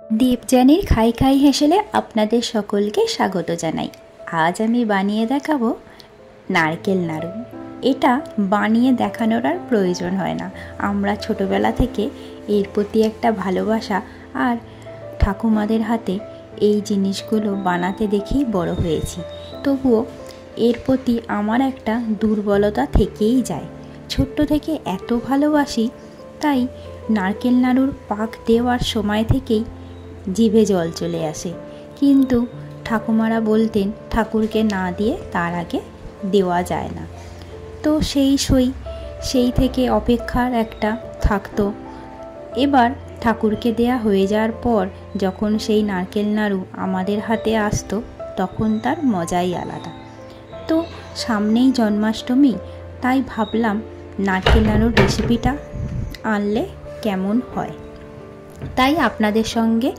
দীপজানির খাই খাই হেসেলে আপনাদের সকলকে স্বাগত জানাই। আজ আমি বানিয়ে দেখাবো নারকেল নাড়ু। এটা বানিয়ে দেখানোর আর প্রয়োজন হয় না। আমরা ছোটবেলা থেকে এর প্রতি একটা ভালোবাসা আর ঠাকুমাদের হাতে এই জিনিসগুলো বানাতে দেখেই বড় হয়েছি। তবুও এর প্রতি আমার একটা দুর্বলতা থেকেই যায়। ছোট্ট থেকে এত ভালোবাসি, তাই নারকেল নাড়ুর পাক দেওয়ার সময় থেকেই জিভে জল চলে আসে। কিন্তু ঠাকুমারা বলতেন ঠাকুরকে না দিয়ে তার আগে দেওয়া যায় না। তো সেই থেকে অপেক্ষার একটা থাকতো। এবার ঠাকুরকে দেয়া হয়ে যাওয়ার পর যখন সেই নারকেল নাড়ু আমাদের হাতে আসতো, তখন তার মজাই আলাদা। তো সামনেই জন্মাষ্টমী, তাই ভাবলাম নারকেল নাড়ুর রেসিপিটা আনলে কেমন হয়। তাই আপনাদের সঙ্গে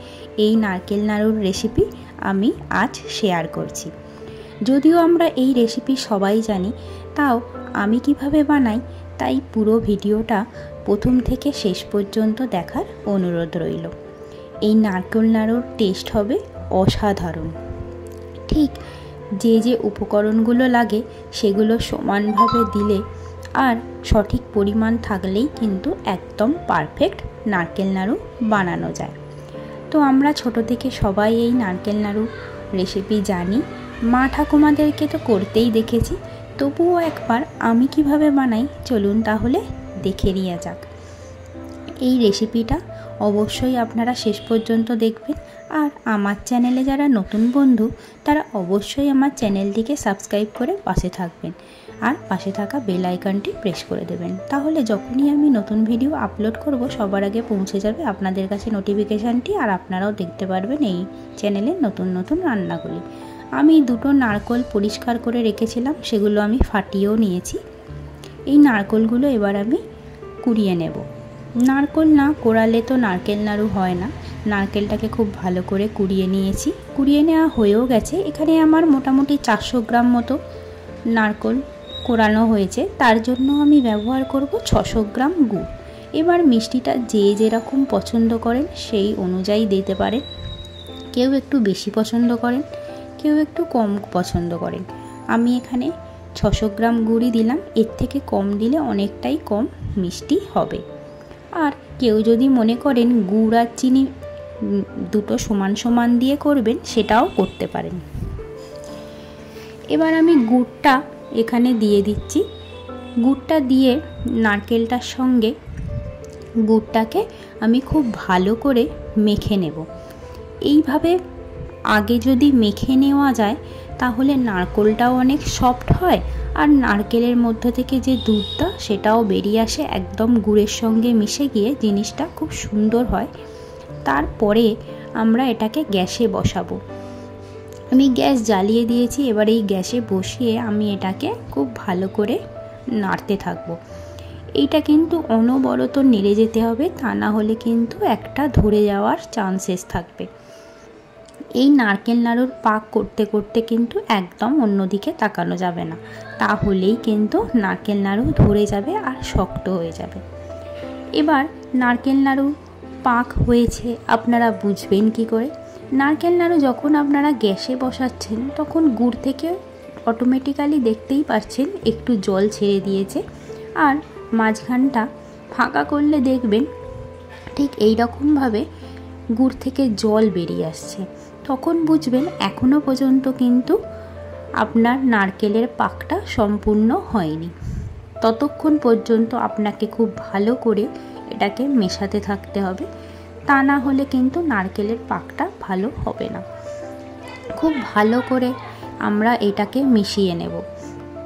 এই নারকেল নাড়ুর রেসিপি আমি আজ শেয়ার করছি। যদিও আমরা এই রেসিপি সবাই জানি, তাও আমি কিভাবে বানাই তাই পুরো ভিডিওটা প্রথম থেকে শেষ পর্যন্ত দেখার অনুরোধ রইল। এই নারকেল নাড়ুর টেস্ট হবে অসাধারণ। ঠিক যে উপকরণগুলো লাগে সেগুলো সমানভাবে দিলে আর সঠিক পরিমাণ থাকলেই কিন্তু একদম পারফেক্ট নারকেল নাড়ু বানানো যায়। তো আমরা ছোট থেকে সবাই এই নারকেল নাড়ু রেসিপি জানি, মা ঠাকুমাদেরকে তো করতেই দেখেছি। তবুও একবার আমি কিভাবে বানাই চলুন তাহলে দেখে নেওয়া যাক। এই রেসিপিটা অবশ্যই আপনারা শেষ পর্যন্ত দেখবেন। আর আমার চ্যানেলে যারা নতুন বন্ধু, তারা অবশ্যই আমার চ্যানেলটিকে সাবস্ক্রাইব করে পাশে থাকবেন আর পাশে থাকা বেল আইকনটি প্রেস করে দেবেন। তাহলে যখনই আমি নতুন ভিডিও আপলোড করব সবার আগে পৌঁছে যাবে আপনাদের কাছে নোটিফিকেশানটি, আর আপনারাও দেখতে পারবেন এই চ্যানেলে নতুন নতুন রান্নাগুলি। আমি দুটো নারকেল পরিষ্কার করে রেখেছিলাম, সেগুলো আমি ফাটিয়েও নিয়েছি। এই নারকেলগুলো এবার আমি কুড়িয়ে নেব। নারকেল না কোড়ালে তো নারকেল নাড়ু হয় না। নারকেলটাকে খুব ভালো করে কুড়িয়ে নিয়েছি, কুড়িয়ে নেওয়া হয়েও গেছে। এখানে আমার মোটামুটি 400 গ্রাম মতো নারকেল কোড়ানো হয়েছে, তার জন্য আমি ব্যবহার করব 600 গ্রাম গুড়। এবার মিষ্টিটা যেরকম পছন্দ করেন সেই অনুযায়ী দিতে পারেন। কেউ একটু বেশি পছন্দ করেন, কেউ একটু কম পছন্দ করেন। আমি এখানে 600 গ্রাম গুড়ই দিলাম, এর থেকে কম দিলে অনেকটাই কম মিষ্টি হবে। আর কেউ যদি মনে করেন গুড় আর চিনি দুটো সমান সমান দিয়ে করবেন, সেটাও করতে পারেন। এবার আমি গুড়টা এখানে দিয়ে দিচ্ছি। গুড়টা দিয়ে নারকেলটার সঙ্গে গুড়টাকে আমি খুব ভালো করে মেখে নেব। এইভাবে আগে যদি মেখে নেওয়া যায় তাহলে নারকেলটাও অনেক সফট হয়, আর নারকেলের মধ্য থেকে যে দুধটা সেটাও বেরিয়ে আসে, একদম গুড়ের সঙ্গে মিশে গিয়ে জিনিসটা খুব সুন্দর হয়। তারপরে আমরা এটাকে গ্যাসে বসাবো। আমি গ্যাস জ্বালিয়ে দিয়েছি। এবার এই গ্যাসে বসিয়ে আমি এটাকে খুব ভালো করে নাড়তে থাকবো। এইটা কিন্তু অনবরত নেড়ে যেতে হবে, তা না হলে কিন্তু একটা ধরে যাওয়ার চান্সেস থাকবে। এই নারকেল নাড়ুর পাক করতে করতে কিন্তু একদম অন্যদিকে তাকানো যাবে না, তাহলেই কিন্তু নারকেল নাড়ু ধরে যাবে আর শক্ত হয়ে যাবে। এবার নারকেল নাড়ু পাক হয়েছে আপনারা বুঝবেন কি করে? নারকেল নাড়ু যখন আপনারা গ্যাসে বসাচ্ছেন তখন গুড় থেকে অটোমেটিক্যালি দেখতেই পাচ্ছেন একটু জল ছেড়ে দিয়েছে, আর মাঝখানটা ফাঁকা করলে দেখবেন ঠিক এই রকমভাবে গুড় থেকে জল বেরিয়ে আসছে। তখন বুঝবেন এখনো পর্যন্ত কিন্তু আপনার নারকেলের পাকটা সম্পূর্ণ হয়নি। ততক্ষণ পর্যন্ত আপনাকে খুব ভালো করে এটাকে মেশাতে থাকতে হবে, তা না হলে কিন্তু নারকেলের পাকটা ভালো হবে না। খুব ভালো করে আমরা এটাকে মিশিয়ে নেব।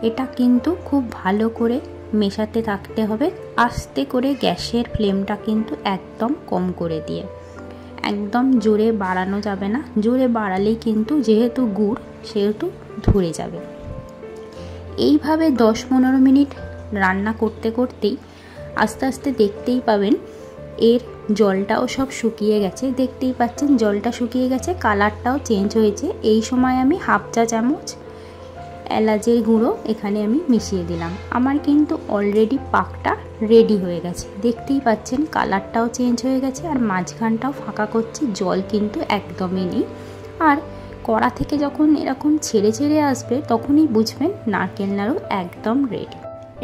এটা কিন্তু খুব ভালো করে মেশাতে থাকতে হবে, আস্তে করে। গ্যাসের ফ্লেমটা কিন্তু একদম কম করে দিয়ে, একদম জোরে বাড়ানো যাবে না। জোরে বাড়ালেই কিন্তু যেহেতু গুড় সেহেতু ধরে যাবে। এইভাবে 10-15 মিনিট রান্না করতে করতেই আস্তে আস্তে দেখতেই পাবেন এর জলটাও সব শুকিয়ে গেছে। দেখতেই পাচ্ছেন জলটা শুকিয়ে গেছে, কালারটাও চেঞ্জ হয়েছে। এই সময় আমি 1/2 চা চামচ এলাচের গুঁড়ো এখানে আমি মিশিয়ে দিলাম। আমার কিন্তু অলরেডি পাকটা রেডি হয়ে গেছে, দেখতেই পাচ্ছেন কালারটাও চেঞ্জ হয়ে গেছে আর মাঝখানটাও ফাঁকা করছে, জল কিন্তু একদমই নেই। আর কড়া থেকে যখন এরকম ছেড়ে ছেড়ে আসবে তখনই বুঝবেন নারকেল নাড়ু একদম রেডি।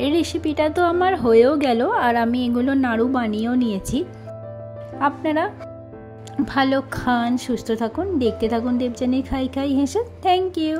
এই রেসিপিটা তো আমার হয়েও গেল আর আমি এগুলো নাড়ু বানিয়েও নিয়েছি। আপনারা ভালো খান, সুস্থ থাকুন, দেখতে থাকুন দেবযানী খাই খাই হেসে। Thank you.